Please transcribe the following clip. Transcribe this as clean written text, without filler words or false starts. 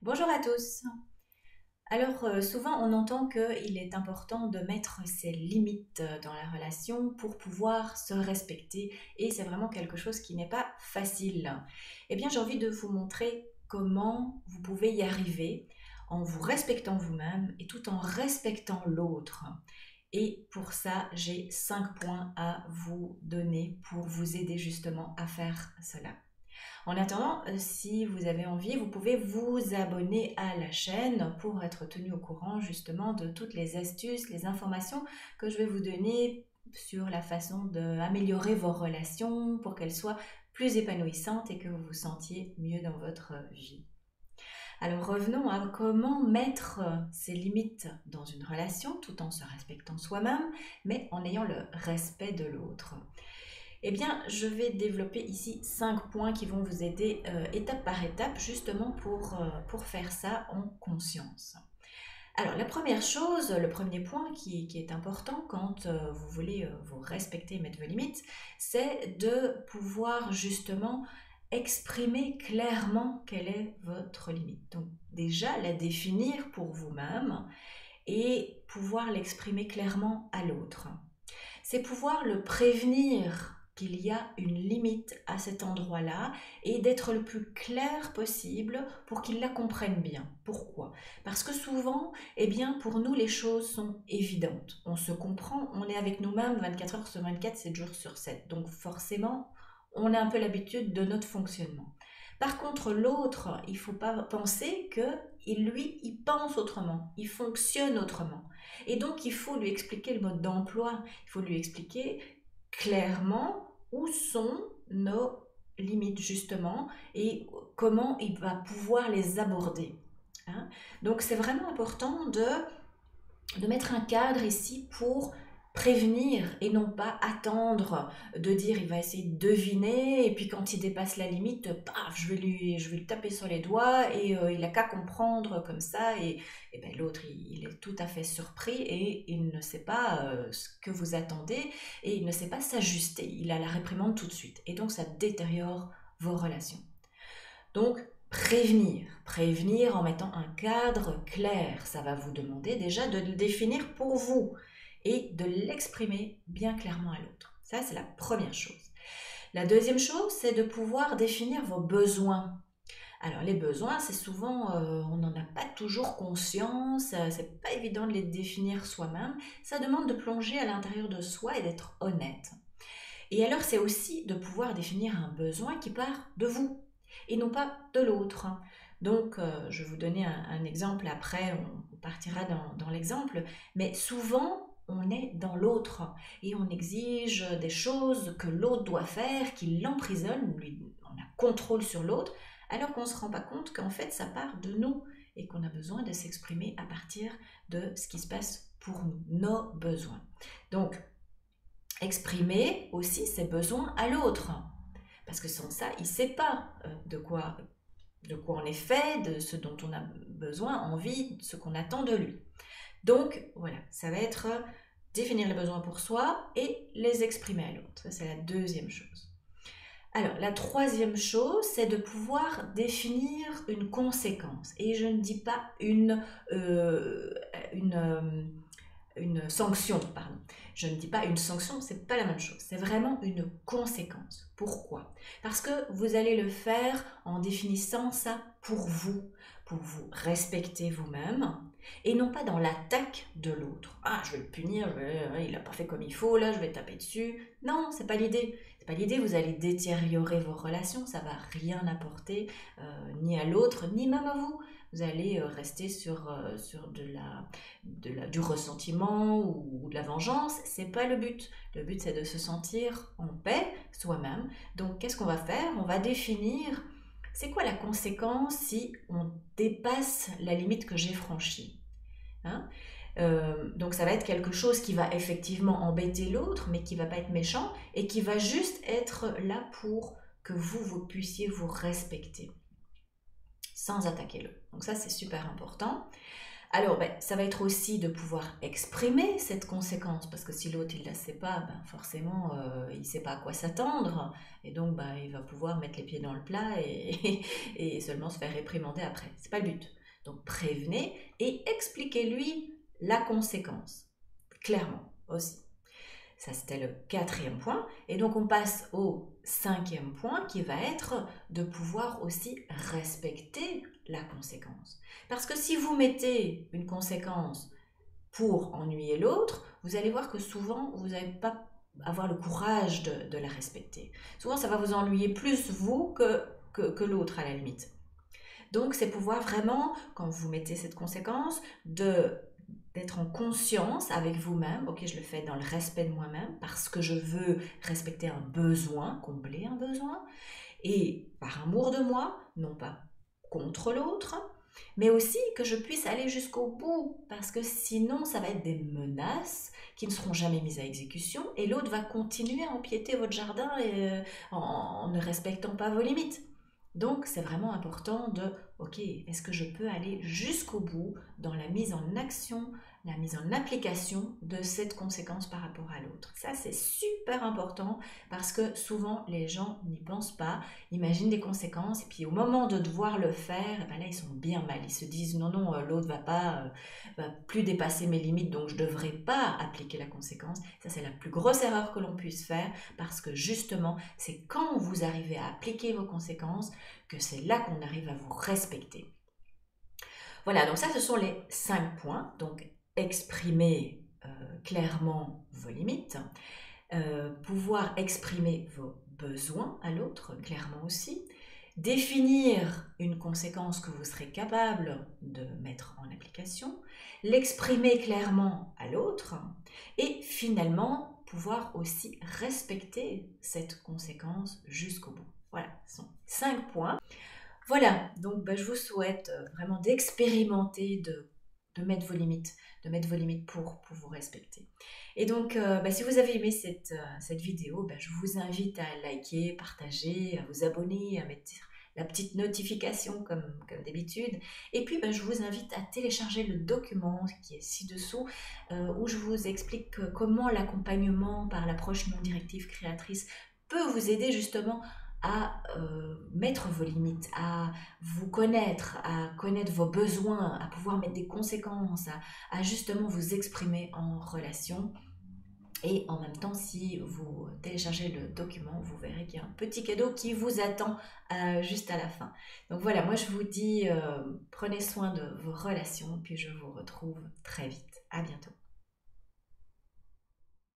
Bonjour à tous. Alors, souvent on entend qu'il est important de mettre ses limites dans la relation pour pouvoir se respecter et c'est vraiment quelque chose qui n'est pas facile. Eh bien, j'ai envie de vous montrer comment vous pouvez y arriver en vous respectant vous-même et tout en respectant l'autre. Et pour ça, j'ai 5 points à vous donner pour vous aider justement à faire cela. En attendant, si vous avez envie, vous pouvez vous abonner à la chaîne pour être tenu au courant justement de toutes les astuces, les informations que je vais vous donner sur la façon d'améliorer vos relations pour qu'elles soient plus épanouissantes et que vous vous sentiez mieux dans votre vie. Alors revenons à comment mettre ses limites dans une relation tout en se respectant soi-même, mais en ayant le respect de l'autre. Eh bien, je vais développer ici 5 points qui vont vous aider étape par étape justement pour faire ça en conscience. Alors, la première chose, le premier point qui est important quand vous voulez vous respecter et mettre vos limites, c'est de pouvoir justement exprimer clairement quelle est votre limite. Donc, déjà, la définir pour vous-même et pouvoir l'exprimer clairement à l'autre. C'est pouvoir le prévenir qu'il y a une limite à cet endroit-là et d'être le plus clair possible pour qu'il la comprenne bien. Pourquoi? Parce que souvent, eh bien, pour nous, les choses sont évidentes. On se comprend, on est avec nous-mêmes 24 heures sur 24, 7 jours sur 7. Donc forcément, on a un peu l'habitude de notre fonctionnement. Par contre, l'autre, il ne faut pas penser que lui, il pense autrement, il fonctionne autrement. Et donc, il faut lui expliquer le mode d'emploi, il faut lui expliquer clairement où sont nos limites justement et comment il va pouvoir les aborder. Hein. Donc, c'est vraiment important de mettre un cadre ici pour prévenir et non pas attendre de dire il va essayer de deviner et puis quand il dépasse la limite, paf, je vais lui taper sur les doigts et il n'a qu'à comprendre comme ça et ben, l'autre il est tout à fait surpris et il ne sait pas ce que vous attendez et il ne sait pas s'ajuster, il a la réprimande tout de suite et donc ça détériore vos relations. Donc, prévenir en mettant un cadre clair, ça va vous demander déjà de le définir pour vous et de l'exprimer bien clairement à l'autre. Ça, c'est la première chose. La deuxième chose, c'est de pouvoir définir vos besoins. Alors les besoins, c'est souvent, on n'en a pas toujours conscience, c'est pas évident de les définir soi-même. Ça demande de plonger à l'intérieur de soi et d'être honnête. Et alors c'est aussi de pouvoir définir un besoin qui part de vous et non pas de l'autre. Donc je vais vous donner un exemple, après on partira dans l'exemple, mais souvent on est dans l'autre et on exige des choses que l'autre doit faire, qui l'emprisonne, on a contrôle sur l'autre, alors qu'on ne se rend pas compte qu'en fait ça part de nous et qu'on a besoin de s'exprimer à partir de ce qui se passe pour nous, nos besoins. Donc exprimer aussi ses besoins à l'autre. Parce que sans ça, il ne sait pas de quoi on est fait, de ce dont on a besoin, envie, de ce qu'on attend de lui. Donc voilà, ça va être définir les besoins pour soi et les exprimer à l'autre. Ça, c'est la deuxième chose. Alors, la troisième chose, c'est de pouvoir définir une conséquence. Et je ne dis pas une sanction, pardon. Je ne dis pas une sanction, c'est pas la même chose. C'est vraiment une conséquence. Pourquoi? Parce que vous allez le faire en définissant ça pour vous respecter vous-même, et non pas dans l'attaque de l'autre. Ah, je vais le punir, il n'a pas fait comme il faut, là, je vais taper dessus. Non, c'est pas l'idée. C'est pas l'idée, vous allez détériorer vos relations, ça va rien apporter, ni à l'autre, ni même à vous. Vous allez rester sur du ressentiment ou de la vengeance. C'est pas le but. Le but, c'est de se sentir en paix soi-même. Donc, qu'est-ce qu'on va faire? On va définir c'est quoi la conséquence si on dépasse la limite que j'ai franchie. Hein. Donc ça va être quelque chose qui va effectivement embêter l'autre, mais qui va pas être méchant et qui va juste être là pour que vous puissiez vous respecter sans attaquer l'autre. Donc ça, c'est super important. Alors, ça va être aussi de pouvoir exprimer cette conséquence, parce que si l'autre il ne la sait pas, forcément il ne sait pas à quoi s'attendre, et donc il va pouvoir mettre les pieds dans le plat et seulement se faire réprimander après. C'est pas le but. Donc prévenez et expliquez-lui la conséquence, clairement aussi. Ça, c'était le 4e point. Et donc, on passe au 5e point qui va être de pouvoir aussi respecter la conséquence. Parce que si vous mettez une conséquence pour ennuyer l'autre, vous allez voir que souvent, vous n'allez pas avoir le courage de la respecter. Souvent, ça va vous ennuyer plus vous que l'autre à la limite. Donc, c'est pouvoir vraiment, quand vous mettez cette conséquence, d'être en conscience avec vous-même. Ok, je le fais dans le respect de moi-même parce que je veux respecter un besoin, combler un besoin, et par amour de moi, non pas contre l'autre, mais aussi que je puisse aller jusqu'au bout, parce que sinon ça va être des menaces qui ne seront jamais mises à exécution, et l'autre va continuer à empiéter votre jardin en ne respectant pas vos limites. Donc c'est vraiment important de, ok, est-ce que je peux aller jusqu'au bout dans la mise en action, la mise en application de cette conséquence par rapport à l'autre. Ça c'est super important parce que souvent les gens n'y pensent pas, imaginent des conséquences et puis au moment de devoir le faire, là ils sont bien mal, ils se disent non non l'autre va plus dépasser mes limites donc je ne devrais pas appliquer la conséquence. Ça c'est la plus grosse erreur que l'on puisse faire parce que justement c'est quand vous arrivez à appliquer vos conséquences que c'est là qu'on arrive à vous respecter. Voilà, donc ça ce sont les 5 points. Donc exprimer clairement vos limites, pouvoir exprimer vos besoins à l'autre clairement aussi, définir une conséquence que vous serez capable de mettre en application, l'exprimer clairement à l'autre et finalement pouvoir aussi respecter cette conséquence jusqu'au bout. Voilà, ce sont 5 points. Voilà, donc je vous souhaite vraiment d'expérimenter, de mettre vos limites, pour vous respecter. Et donc, si vous avez aimé cette vidéo, je vous invite à liker, partager, à vous abonner, à mettre la petite notification comme d'habitude. Et puis, je vous invite à télécharger le document qui est ci-dessous, où je vous explique comment l'accompagnement par l'approche non directive créatrice peut vous aider justement à mettre vos limites, à vous connaître, à connaître vos besoins, à pouvoir mettre des conséquences, à justement vous exprimer en relation. Et en même temps, si vous téléchargez le document, vous verrez qu'il y a un petit cadeau qui vous attend juste à la fin. Donc voilà, moi je vous dis, prenez soin de vos relations, puis je vous retrouve très vite. À bientôt.